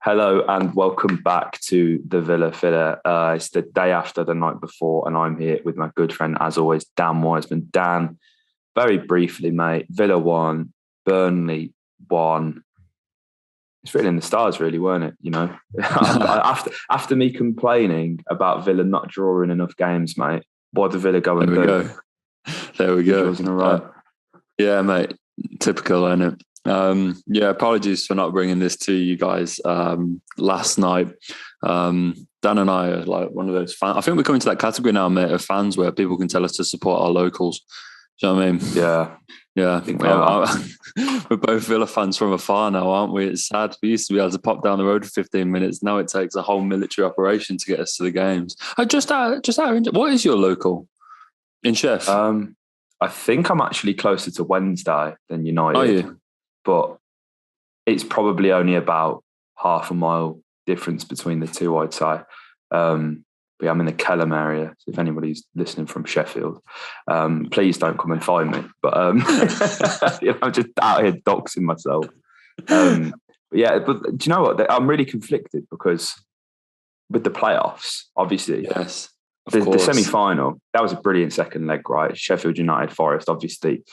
Hello and welcome back to the Villa Filler. It's the day after the night before, and I'm here with my good friend, as always, Dan Wiseman. Dan, very briefly, mate, Villa won, Burnley won. It's written in the stars, really, weren't it? You know, after me complaining about Villa not drawing enough games, mate, what did Villa go and do? There we go. Wasn't right. Yeah, mate. Typical, isn't it? Apologies for not bringing this to you guys last night. Dan and I are like one of those fans. I think we're coming to that category now, mate, of fans where people can tell us to support our locals. Do you know what I mean? Yeah. I think we're both Villa fans from afar now, aren't we? It's sad. We used to be able to pop down the road for 15 minutes. Now it takes a whole military operation to get us to the games. Just out of, what is your local in Sheff? I think I'm actually closer to Wednesday than United. Are you? But it's probably only about half a mile difference between the two, I'd say. But I'm in the Kelham area, so if anybody's listening from Sheffield, please don't come and find me. But I'm just out here doxing myself. But do you know what? I'm really conflicted because with the playoffs, obviously, yes, the semi-final, that was a brilliant second leg, right? Sheffield United, Forest, obviously.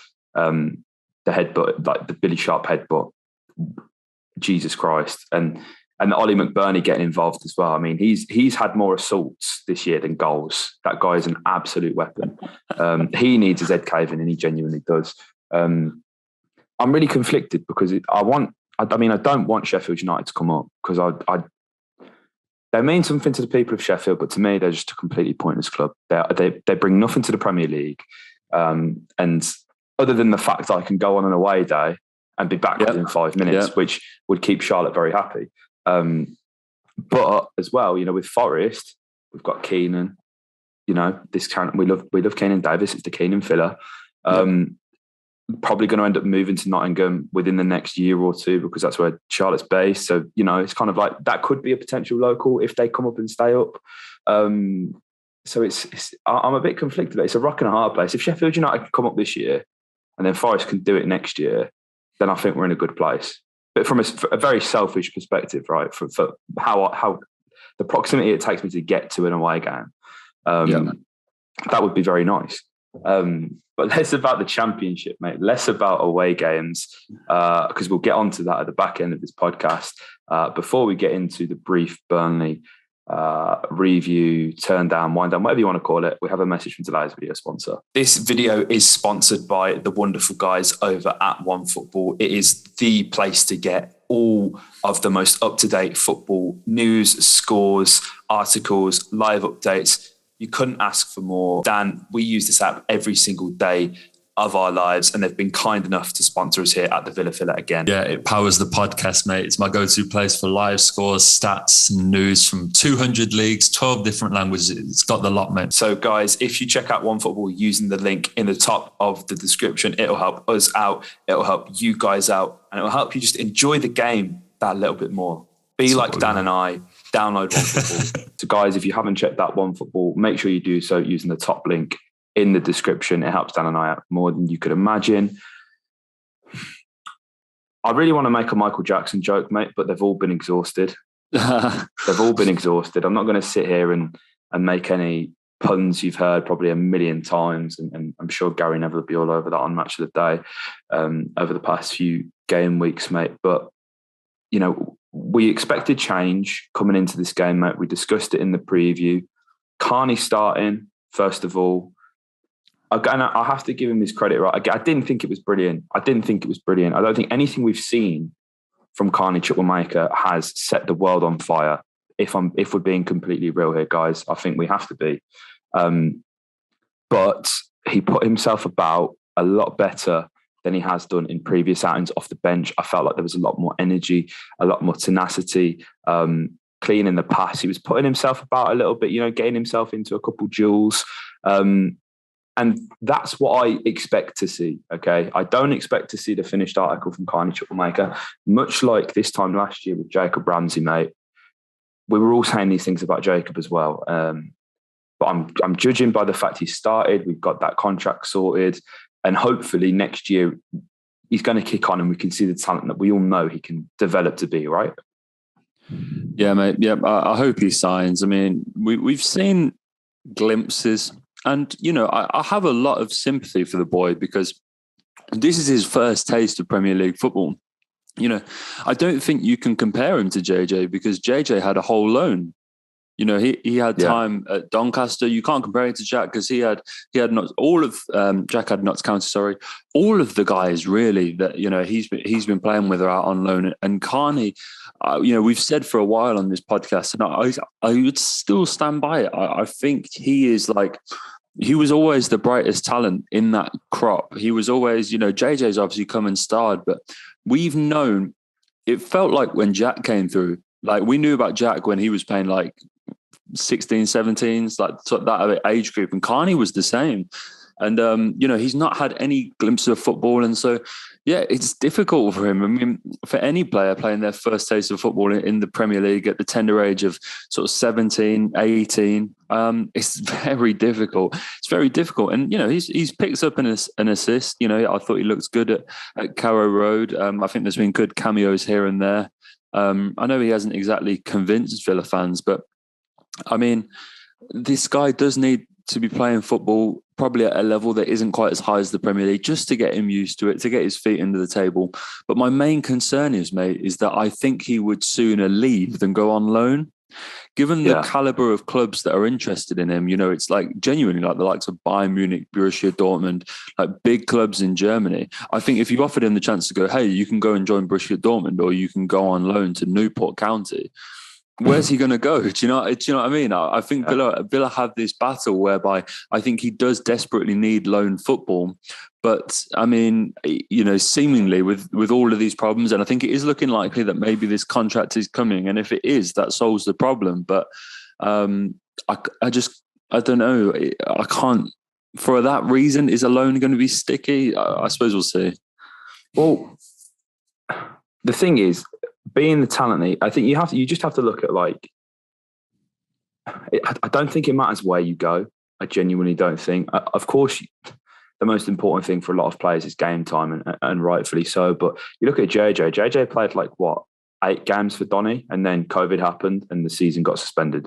The headbutt, like the Billy Sharp headbutt, Jesus Christ, and Ollie McBurney getting involved as well. I mean, he's had more assaults this year than goals. That guy is an absolute weapon. He needs his head caving, and he genuinely does. I'm really conflicted because I don't want Sheffield United to come up because they mean something to the people of Sheffield, but to me, they're just a completely pointless club. They bring nothing to the Premier League, and other than the fact that I can go on an away day and be back within 5 minutes, which would keep Charlotte very happy. But as well, you know, with Forest, we've got Keenan. You know, we love Keenan Davis. It's the Keenan filler. Probably going to end up moving to Nottingham within the next year or two because that's where Charlotte's based. So, you know, it's kind of like that could be a potential local if they come up and stay up. So I'm a bit conflicted. It's a rock and a hard place. If Sheffield United can come up this year and then Forest can do it next year, then I think we're in a good place. But from a very selfish perspective, right, for how the proximity it takes me to get to an away game, that would be very nice. But less about the Championship, mate. Less about away games, because we'll get onto that at the back end of this podcast. Before we get into the brief Burnley review, turn down, wind down, whatever you want to call it, we have a message from today's video sponsor. This video is sponsored by the wonderful guys over at OneFootball. It is the place to get all of the most up-to-date football news, scores, articles, live updates. You couldn't ask for more. Dan, we use this app every single day of our lives, and they've been kind enough to sponsor us here at the Villa Filler again. Yeah, it powers the podcast, mate. It's my go-to place for live scores, stats, and news from 200 leagues, 12 different languages. It's got the lot, mate. So, guys, if you check out OneFootball using the link in the top of the description, it'll help us out, it'll help you guys out, and it'll help you just enjoy the game that little bit more. Be like Dan and I, download OneFootball. So, guys, if you haven't checked out OneFootball, make sure you do so using the top link in the description. It helps Dan and I out more than you could imagine. I really want to make a Michael Jackson joke, mate, but they've all been exhausted. They've all been exhausted. I'm not going to sit here and make any puns you've heard probably a million times, and I'm sure Gary Neville will be all over that on Match of the Day over the past few game weeks, mate. But, you know, we expected change coming into this game, mate. We discussed it in the preview. Carney starting, first of all. Again, I have to give him his credit, right? I didn't think it was brilliant. I don't think anything we've seen from Carney Chukwuemeka has set the world on fire. If we're being completely real here, guys, I think we have to be. But he put himself about a lot better than he has done in previous outings off the bench. I felt like there was a lot more energy, a lot more tenacity, cleaning the pass. He was putting himself about a little bit, you know, getting himself into a couple duels. And that's what I expect to see, okay? I don't expect to see the finished article from Carney Chukwuemeka, much like this time last year with Jacob Ramsey, mate. We were all saying these things about Jacob as well. But I'm judging by the fact he started, we've got that contract sorted, and hopefully next year he's going to kick on and we can see the talent that we all know he can develop to be, right? Yeah, mate. Yeah, I hope he signs. I mean, we've seen glimpses, and I have a lot of sympathy for the boy because this is his first taste of Premier League football. I don't think you can compare him to JJ because JJ had a whole loan. He had time at Doncaster. You can't compare it to Jack because he had not all of Jack had Notts County. Sorry, all of the guys really that he's been playing with are out on loan. And Carney, we've said for a while on this podcast, and I would still stand by it. I think he is like. He was always the brightest talent in that crop. He was always, JJ's obviously come and starred, but we've known. It felt like when Jack came through, like we knew about Jack when he was playing like 16, 17s, like that age group. And Carney was the same. And, he's not had any glimpse of football. And so, yeah, it's difficult for him. I mean, for any player playing their first taste of football in the Premier League at the tender age of sort of 17, 18, it's very difficult. It's very difficult. And, he's picked up an assist. I thought he looks good at Carrow Road. I think there's been good cameos here and there. I know he hasn't exactly convinced Villa fans, but I mean, this guy does need to be playing football probably at a level that isn't quite as high as the Premier League, just to get him used to it, to get his feet under the table. But my main concern is that I think he would sooner leave than go on loan. Given the caliber of clubs that are interested in him, it's like genuinely like the likes of Bayern Munich, Borussia Dortmund, like big clubs in Germany. I think if you offered him the chance to go, hey, you can go and join Borussia Dortmund or you can go on loan to Newport County, where's he going to go? Do you know what I mean? I think Villa have this battle whereby I think he does desperately need loan football. But I mean, seemingly with all of these problems, and I think it is looking likely that maybe this contract is coming. And if it is, that solves the problem. But I don't know. I can't. For that reason, is a loan going to be sticky? I suppose we'll see. Well, the thing is, being the talent, I think you just have to look at like. I don't think it matters where you go. I genuinely don't think. Of course, the most important thing for a lot of players is game time, and rightfully so. But you look at JJ. JJ played like 8 games for Donny, and then COVID happened, and the season got suspended.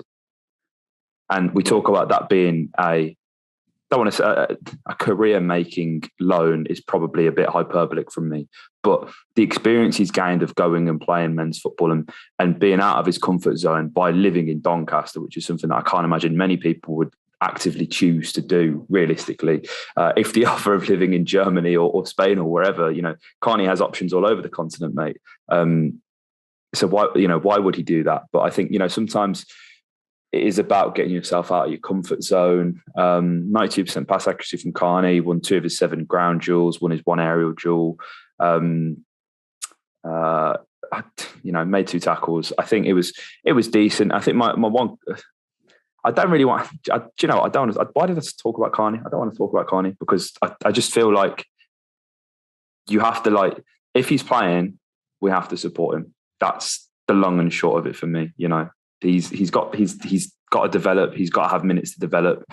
And we talk about that being a career-making loan is probably a bit hyperbolic from me, but the experience he's gained of going and playing men's football and being out of his comfort zone by living in Doncaster, which is something that I can't imagine many people would actively choose to do realistically. If the offer of living in Germany or Spain or wherever, Carney has options all over the continent, mate. So why would he do that? But I think, sometimes it is about getting yourself out of your comfort zone. 92% pass accuracy from Carney, won 2 of his 7 ground duels, won his 1 aerial duel. Made 2 tackles. I think it was decent. I think my one. I don't really want. I don't want. Why did I talk about Carney? I don't want to talk about Carney because I just feel like you have to if he's playing, we have to support him. That's the long and short of it for me. He's got to develop. He's got to have minutes to develop.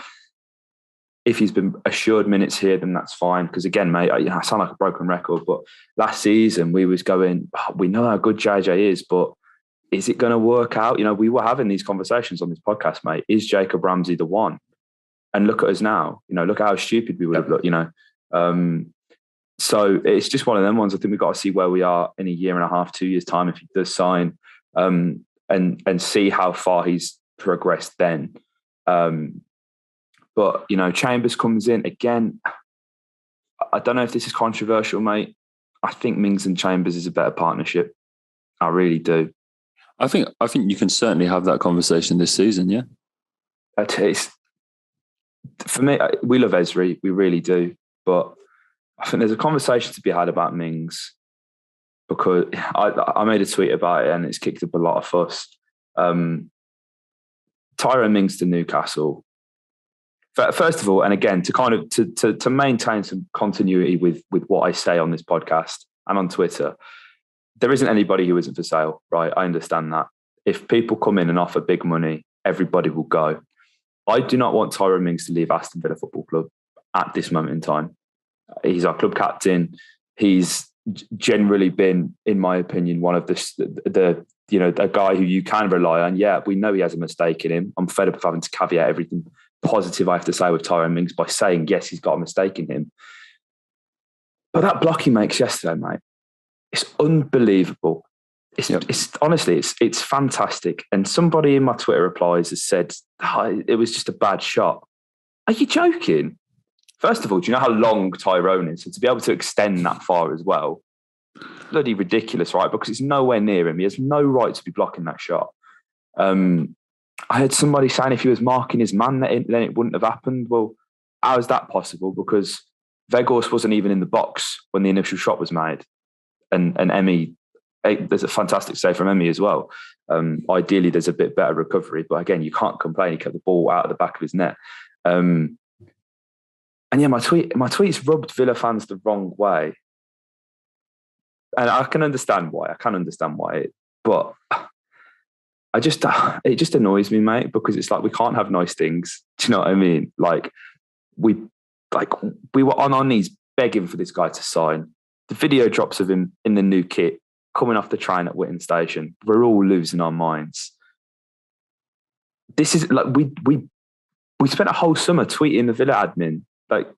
If he's been assured minutes here, then that's fine. Because again, mate, I sound like a broken record, but last season we was going, we know how good JJ is, but is it going to work out? We were having these conversations on this podcast, mate. Is Jacob Ramsey the one? And look at us now. Look at how stupid we would have looked. So it's just one of them ones. I think we've got to see where we are in a year and a half, 2 years' time if he does sign. And see how far he's progressed then. But, Chambers comes in again. I don't know if this is controversial, mate. I think Mings and Chambers is a better partnership. I really do. I think you can certainly have that conversation this season, yeah? For me, we love Ezri. We really do. But I think there's a conversation to be had about Mings because I made a tweet about it and it's kicked up a lot of fuss. Tyrone Mings to Newcastle. First of all, and again, to kind of to maintain some continuity with what I say on this podcast and on Twitter, there isn't anybody who isn't for sale, right? I understand that. If people come in and offer big money, everybody will go. I do not want Tyrone Mings to leave Aston Villa Football Club at this moment in time. He's our club captain. He's generally been, in my opinion, one of the a guy who you can rely on. Yeah, we know he has a mistake in him. I'm fed up of having to caveat everything positive I have to say with Tyrone Mings by saying, yes, he's got a mistake in him. But that block he makes yesterday, mate, it's unbelievable. It's honestly, it's fantastic. And somebody in my Twitter replies has said, it was just a bad shot. Are you joking? First of all, do you know how long Tyrone is? So to be able to extend that far as well, bloody ridiculous, right? Because it's nowhere near him. He has no right to be blocking that shot. I heard somebody saying if he was marking his man, then it wouldn't have happened. Well, how is that possible? Because Weghorst wasn't even in the box when the initial shot was made. And Emmy, there's a fantastic save from Emmy as well. Ideally, there's a bit better recovery. But again, you can't complain. He kept the ball out of the back of his net. And yeah, my tweets rubbed Villa fans the wrong way. And I can understand why. But it just annoys me, mate, because it's like we can't have nice things. Do you know what I mean? Like we were on our knees begging for this guy to sign. The video drops of him in the new kit coming off the train at Whitton Station. We're all losing our minds. This is like we spent a whole summer tweeting the Villa admin, like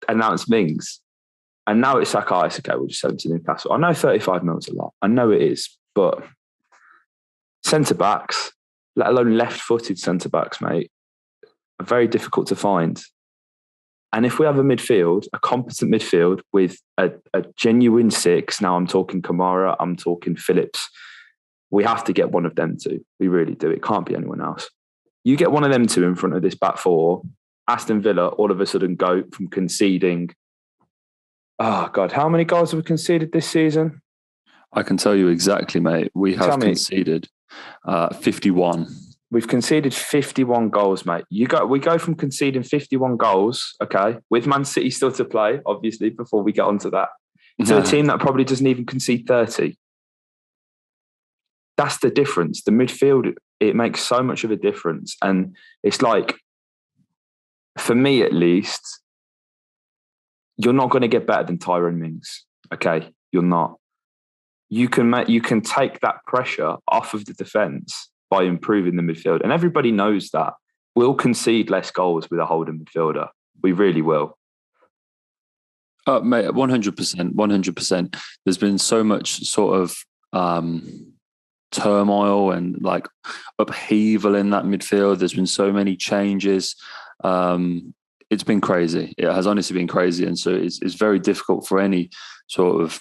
announce Mings. And now it's like, it's okay, we'll just sell him to Newcastle. I know 35 mil is a lot. I know it is, but centre-backs, let alone left-footed centre-backs, mate, are very difficult to find. And if we have a competent midfield with a genuine six, now I'm talking Kamara, I'm talking Phillips, we have to get one of them two. We really do. It can't be anyone else. You get one of them two in front of this back four, Aston Villa all of a sudden go from conceding, oh God, how many goals have we conceded this season? I can tell you exactly, mate. We have conceded 51. We've conceded 51 goals, mate. We go from conceding 51 goals, okay, with Man City still to play, obviously, before we get onto that, to a team that probably doesn't even concede 30. That's the difference. The midfield, it makes so much of a difference. And it's like, for me at least, you're not going to get better than Tyrone Mings, okay? You're not. You can take that pressure off of the defence by improving the midfield. And everybody knows that. We'll concede less goals with a holding midfielder. We really will. Mate, 100%. There's been so much sort of turmoil and like upheaval in that midfield. There's been so many changes. It's been crazy. It has honestly been crazy. And so it's very difficult for any sort of,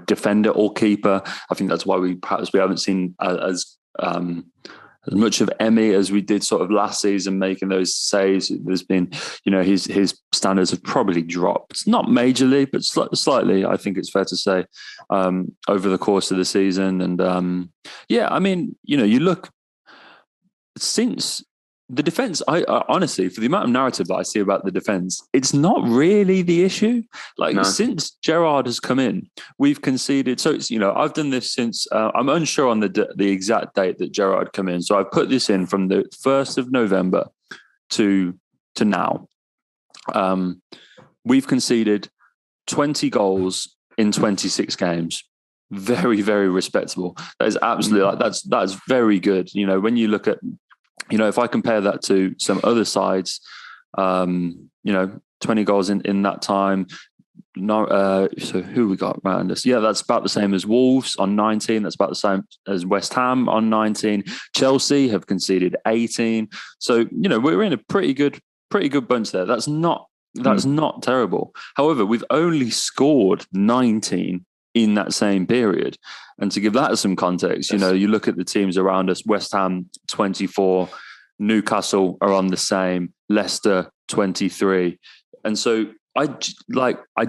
defender or keeper. I think that's why we haven't seen as much of Emmy as we did sort of last season, making those saves. There's been, his standards have probably dropped, not majorly, but slightly, I think it's fair to say, over the course of the season. And you look since the defense, I honestly, for the amount of narrative that I see about the defense, it's not really the issue. Since Gerrard has come in, we've conceded. So it's, I've done this since, I'm unsure on the exact date that Gerrard come in. So I've put this in from the 1st of November to now. We've conceded 20 goals in 26 games. Very, very respectable. That is absolutely that's very good. When you look at, if I compare that to some other sides, 20 goals in that time. No, so who we got around us? Yeah, that's about the same as Wolves on 19. That's about the same as West Ham on 19. Chelsea have conceded 18. So, we're in a pretty good bunch there. That's not terrible. However, we've only scored 19 in that same period. And to give that some context, you look at the teams around us, West Ham 24, Newcastle are on the same, Leicester 23. And so I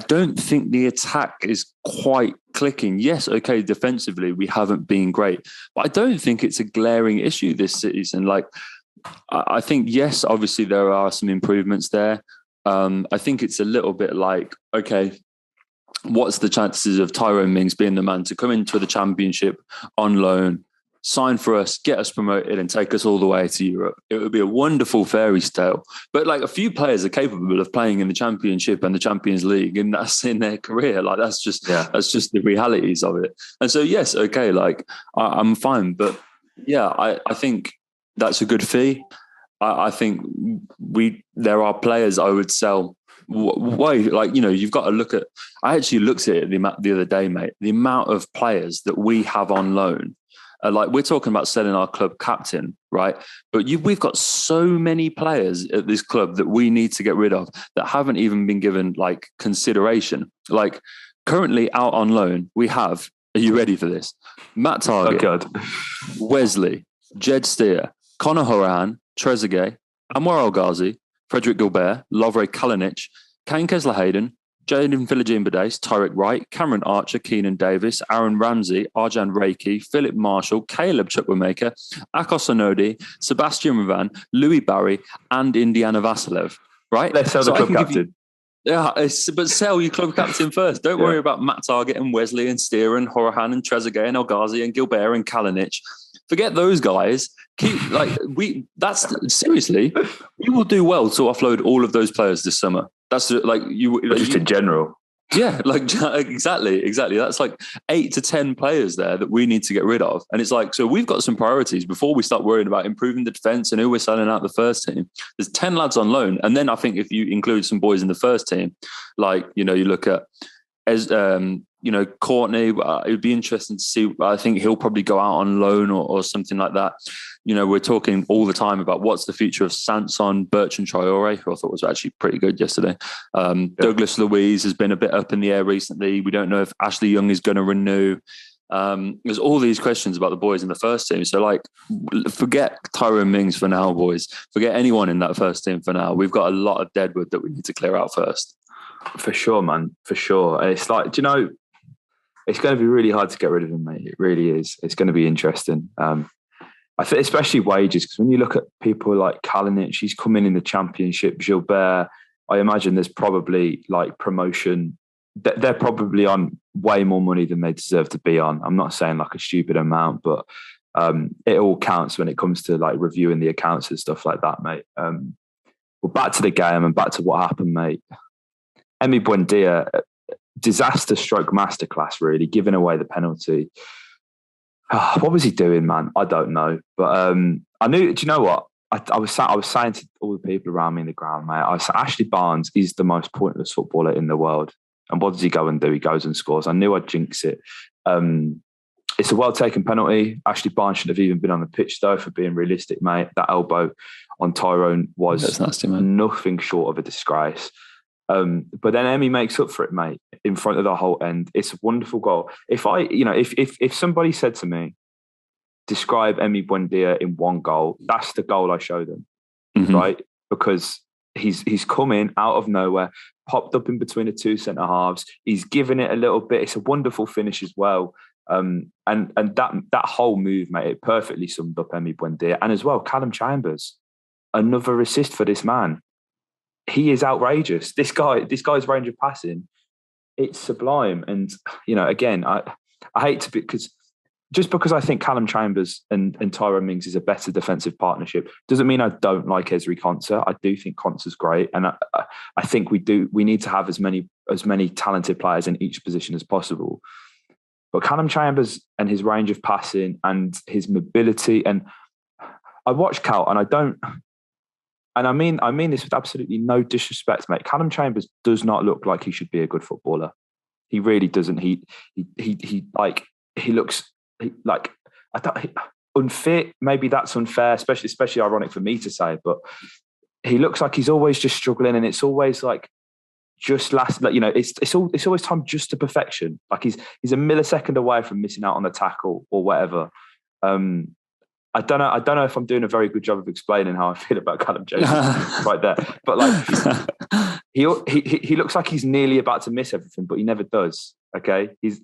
don't think the attack is quite clicking. Yes, okay, defensively we haven't been great, but I don't think it's a glaring issue this season. I think, yes, obviously there are some improvements there. I think it's a little bit like, okay, what's the chances of Tyrone Mings being the man to come into the Championship on loan, sign for us, get us promoted and take us all the way to Europe. It would be a wonderful fairy tale. But like a few players are capable of playing in the Championship and the Champions League, and that's in their career. Like that's just the realities of it. And so, yes, okay, like I'm fine. But yeah, I think that's a good fee. I think there are players I would sell. Why? Like, you've got to look at. I actually looked at it the other day, mate. The amount of players that we have on loan. Like we're talking about selling our club captain, right? But we've got so many players at this club that we need to get rid of that haven't even been given like consideration. Like currently out on loan, we have. Are you ready for this? Matt Target, oh God. Wesley, Jed Steer, Conor Horan, Trezeguet, Anwar El Ghazi, Frederick Gilbert, Lovre Kalinic, Kane Kessler-Hayden, Jaden Philogene-Badace, Tyreek Wright, Cameron Archer, Keenan Davis, Aaron Ramsey, Arjan Reiki, Philip Marshall, Caleb Chukwuemeka, Akos Anodi, Sebastian Ravan, Louis Barry, and Indiana Vasilev. Right? Let's sell the club captain. But sell your club captain first. Don't worry about Matt Target and Wesley and Steer and Horahan and Trezeguet and El Ghazi and Gilbert and Kalinic. Forget those guys. Seriously, we will do well to offload all of those players this summer. That's like in general. Yeah, like exactly. That's like 8 to 10 players there that we need to get rid of. And it's like, so we've got some priorities before we start worrying about improving the defense and who we're selling out the first team. There's 10 lads on loan. And then I think if you include some boys in the first team, like, you look at Courtney, it would be interesting to see. I think he'll probably go out on loan or something like that. We're talking all the time about what's the future of Sanson, Bertrand Traore, who I thought was actually pretty good yesterday. Douglas Luiz has been a bit up in the air recently. We don't know if Ashley Young is going to renew. There's all these questions about the boys in the first team. So, like, forget Tyrone Mings for now, boys. Forget anyone in that first team for now. We've got a lot of deadwood that we need to clear out first. For sure, man. For sure. And it's like, it's going to be really hard to get rid of him, mate. It really is. It's going to be interesting. I think especially wages, because when you look at people like Kalinic, he's coming in the Championship. Gilbert, I imagine there's probably like promotion. They're probably on way more money than they deserve to be on. I'm not saying like a stupid amount, but it all counts when it comes to like reviewing the accounts and stuff like that, mate. Well, back to the game and back to what happened, mate. Emi Buendia, disaster stroke masterclass, really, giving away the penalty. What was he doing, man? I don't know. But I knew, do you know what? I was saying to all the people around me in the ground, mate, I said, Ashley Barnes is the most pointless footballer in the world. And what does he go and do? He goes and scores. I knew I'd jinx it. It's a well-taken penalty. Ashley Barnes should have even been on the pitch, though, for being realistic, mate. That elbow on Tyrone was nasty, nothing short of a disgrace. But then Emi makes up for it, mate, in front of the whole end. It's a wonderful goal. If somebody said to me, describe Emi Buendia in one goal, that's the goal I show them, right? Because he's come in out of nowhere, popped up in between the two centre halves. He's given it a little bit. It's a wonderful finish as well. And that whole move, mate, it perfectly summed up Emi Buendia. And as well, Callum Chambers, another assist for this man. He is outrageous. This guy's range of passing, it's sublime. And, again, I hate to be, because I think Callum Chambers and Tyrone Mings is a better defensive partnership doesn't mean I don't like Ezri Konsa. I do think Konsa's great. And I think we need to have as many talented players in each position as possible. But Callum Chambers and his range of passing and his mobility, and I watch Cal and I mean this with absolutely no disrespect, mate. Callum Chambers does not look like he should be a good footballer. He really doesn't. He looks like unfit. Maybe that's unfair, especially ironic for me to say. But he looks like he's always just struggling, and it's always like just last. Like, it's always time just to perfection. Like he's a millisecond away from missing out on the tackle or whatever. I don't know if I'm doing a very good job of explaining how I feel about Callum Chambers right there. But like he looks like he's nearly about to miss everything, but he never does. Okay, he's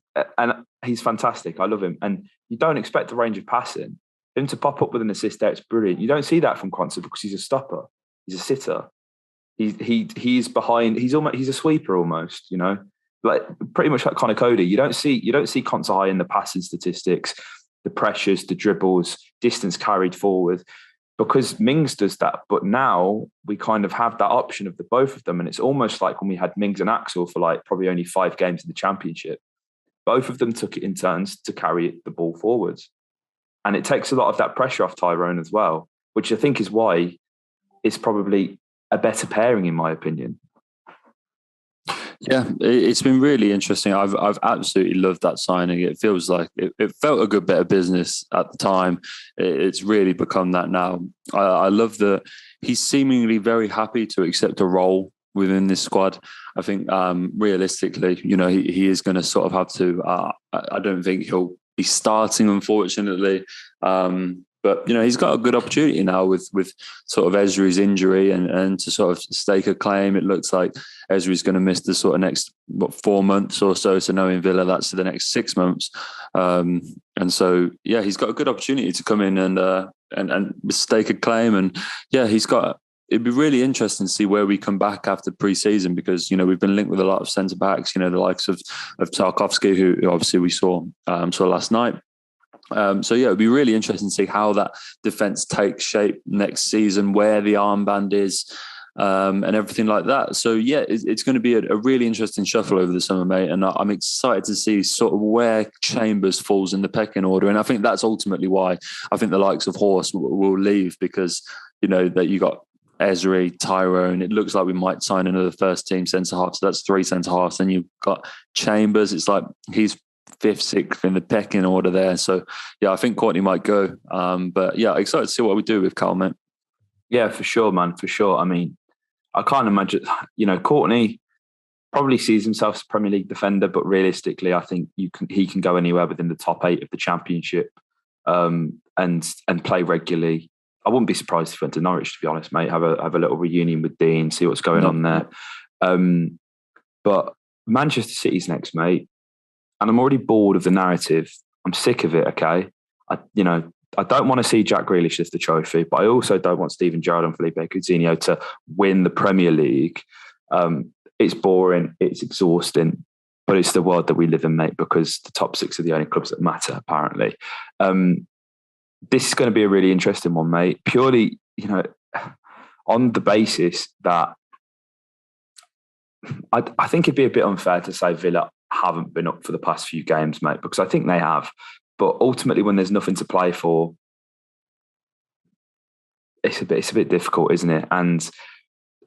fantastic. I love him, and you don't expect the range of passing. Him to pop up with an assist there, it's brilliant. You don't see that from Konsa because he's a stopper. He's a sitter. He's behind. He's a sweeper almost. Like pretty much like Conor Cody. You don't see Konsa high in the passing statistics. the pressures, the dribbles, distance carried forward, because Mings does that. But now we kind of have that option of the both of them. And it's almost like when we had Mings and Axel for like probably only 5 games in the Championship, both of them took it in turns to carry the ball forwards. And it takes a lot of that pressure off Tyrone as well, which I think is why it's probably a better pairing, in my opinion. Yeah, it's been really interesting. I've absolutely loved that signing. It feels like it felt a good bit of business at the time. It's really become that now. I love that he's seemingly very happy to accept a role within this squad. I think realistically, he is going to sort of have to. I don't think he'll be starting, unfortunately. But he's got a good opportunity now with sort of Ezri's injury and to sort of stake a claim. It looks like Ezri's going to miss the sort of next 4 months or so. So knowing Villa, that's for the next 6 months. And so he's got a good opportunity to come in and stake a claim. And it'd be really interesting to see where we come back after pre-season, because we've been linked with a lot of centre backs. The likes of Tarkowski, who obviously we saw last night. It'd be really interesting to see how that defence takes shape next season, where the armband is, and everything like that. So it's going to be a really interesting shuffle over the summer, mate. And I'm excited to see sort of where Chambers falls in the pecking order. And I think that's ultimately why I think the likes of Horst will leave, because that you got Ezri, Tyrone. It looks like we might sign another first team centre half. So that's 3 centre halves. Then you've got Chambers. It's like he's 5th, 6th in the pecking order there. So I think Courtney might go. But excited to see what we do with Carl, mate. Yeah, for sure, man, for sure. I mean, I can't imagine, Courtney probably sees himself as a Premier League defender, but realistically, I think he can go anywhere within the top 8 of the Championship, and play regularly. I wouldn't be surprised if he went to Norwich, to be honest, mate. Have a little reunion with Dean, see what's going on there. But Manchester City's next, mate. And I'm already bored of the narrative. I'm sick of it, okay? I don't want to see Jack Grealish lift the trophy, but I also don't want Steven Gerrard and Felipe Coutinho to win the Premier League. It's boring, it's exhausting, but it's the world that we live in, mate, because the top 6 are the only clubs that matter, apparently. This is going to be a really interesting one, mate, purely, on the basis that I think it'd be a bit unfair to say Villa haven't been up for the past few games, mate, because I think they have. But ultimately, when there's nothing to play for, it's a bit difficult, isn't it? And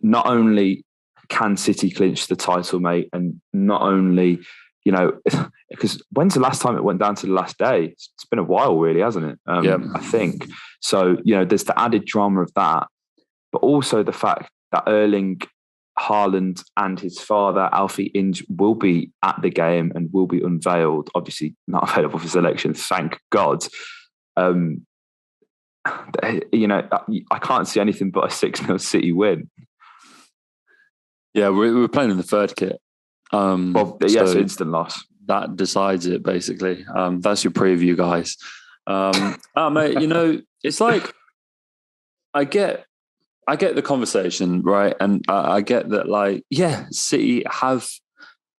not only can City clinch the title, mate, and not only, because when's the last time it went down to the last day? It's been a while, really, hasn't it? I think. So, there's the added drama of that, but also the fact that Erling Haaland and his father, Alfie Inge, will be at the game and will be unveiled. Obviously not available for selection, thank God. I can't see anything but a 6-0 City win. Yeah, we're playing in the third kit. So instant loss. That decides it, basically. That's your preview, guys. Mate, it's like, I get the conversation, right? And I get that, City have.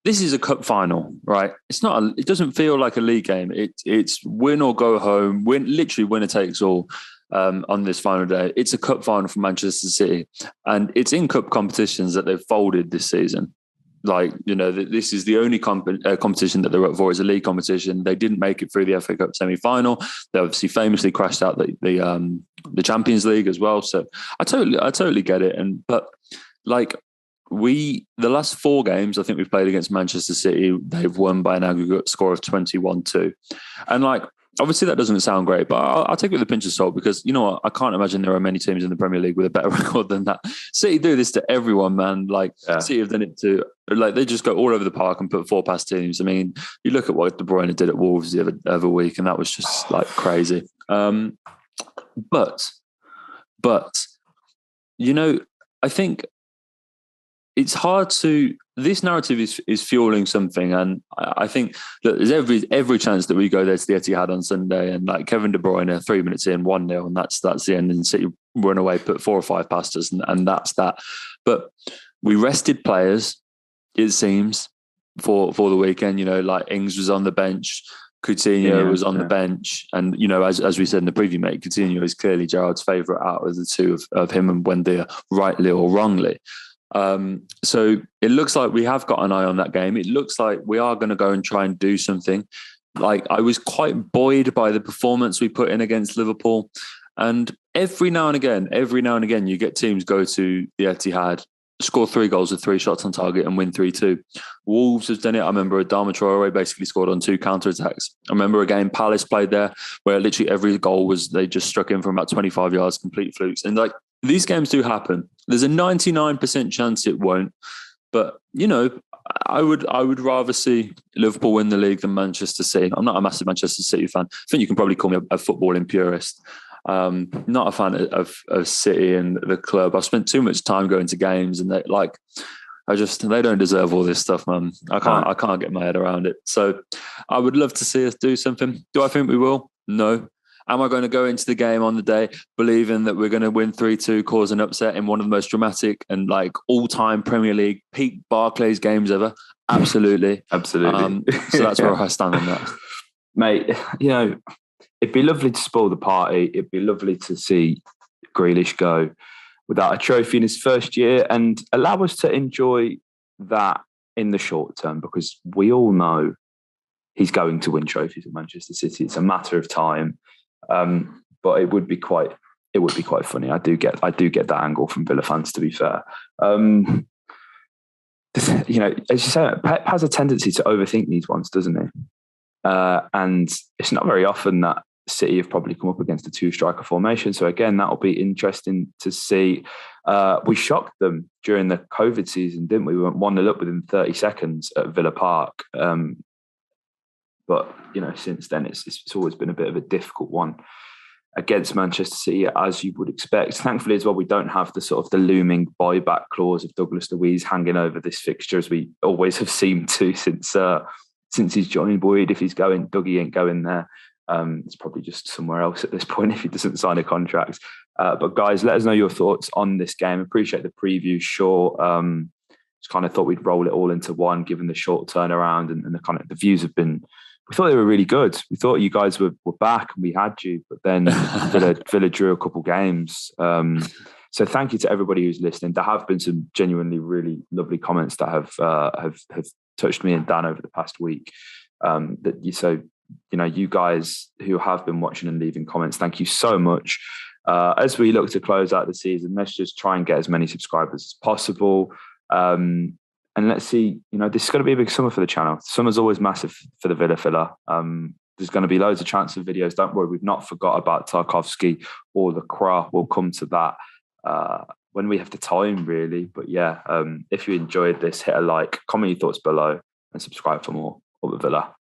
This is a cup final, right? It's not. It doesn't feel like a league game. It's win or go home. Literally winner takes all on this final day. It's a cup final for Manchester City, and it's in cup competitions that they've folded this season. This is the only competition that they're up for is a league competition. They didn't make it through the FA Cup semi-final. They obviously famously crashed out the Champions League as well. So I totally get it. But the last 4 games I think we've played against Manchester City, they've won by an aggregate score of 21-2. And obviously that doesn't sound great, but I'll take it with a pinch of salt, because you know what? I can't imagine there are many teams in the Premier League with a better record than that. City do this to everyone, man. City have done it to, they just go all over the park and put 4 past teams. I mean, you look at what De Bruyne did at Wolves the other week, and that was just crazy. But I think it's hard to. This narrative is fueling something, and I think that there's every chance that we go there to the Etihad on Sunday, and Kevin De Bruyne 3 minutes in 1-0, and that's the end. And City run away, put 4 or 5 past us, and that's that. But we rested players, it seems, for the weekend. Ings was on the bench. Coutinho was on the bench, and as we said in the preview, mate, Coutinho is clearly Gerrard's favourite out of the two of him and Buendia, rightly or wrongly. So it looks like we have got an eye on that game. It looks like we are going to go and try and do something. Like, I was quite buoyed by the performance we put in against Liverpool, and every now and again, you get teams go to the Etihad, score 3 goals with 3 shots on target and win 3-2. Wolves has done it. I remember Adama Traore basically scored on 2 counter-attacks. I remember a game Palace played there where literally every goal was they just struck in from about 25 yards, complete flukes. And like, these games do happen. There's a 99% chance it won't. But, I would rather see Liverpool win the league than Manchester City. I'm not a massive Manchester City fan. I think you can probably call me a footballing purist. Not a fan of City and the club. I've spent too much time going to games, and they don't deserve all this stuff, man. I can't get my head around it. So I would love to see us do something. Do I think we will? No. Am I going to go into the game on the day believing that we're going to win 3-2, cause an upset in one of the most dramatic and like all-time Premier League peak Barclays games ever? Absolutely. Absolutely. So that's where I stand on that. Mate, it'd be lovely to spoil the party. It'd be lovely to see Grealish go without a trophy in his first year and allow us to enjoy that in the short term, because we all know he's going to win trophies at Manchester City. It's a matter of time. But it would be quite funny. I do get that angle from Villa fans, to be fair. As you say, Pep has a tendency to overthink these ones, doesn't he? And it's not very often that City have probably come up against a 2-striker formation. So again, that'll be interesting to see. We shocked them during the COVID season, didn't we? We went 1-0 up within 30 seconds at Villa Park. But since then, it's always been a bit of a difficult one against Manchester City, as you would expect. Thankfully, as well, we don't have the looming buyback clause of Douglas Luiz hanging over this fixture, as we always have seemed to since he's joined. Boyd, if he's going, Dougie ain't going there. It's probably just somewhere else at this point if he doesn't sign a contract. But guys, let us know your thoughts on this game. Appreciate the preview. Sure. Just kind of thought we'd roll it all into one, given the short turnaround and the kind of the views have been. We thought they were really good. We thought you guys were back and we had you, but then Villa drew a couple games. So thank you to everybody who's listening. There have been some genuinely really lovely comments that have touched me and Dan over the past week. You guys who have been watching and leaving comments, thank you so much. As we look to close out the season, let's just try and get as many subscribers as possible. And let's see, this is going to be a big summer for the channel. Summer's always massive for the Villa filler. There's going to be loads of transfer videos. Don't worry, we've not forgot about Tarkovsky or the Kra. We'll come to that when we have the time, really. But yeah, if you enjoyed this, hit a like, comment your thoughts below and subscribe for more of the Villa.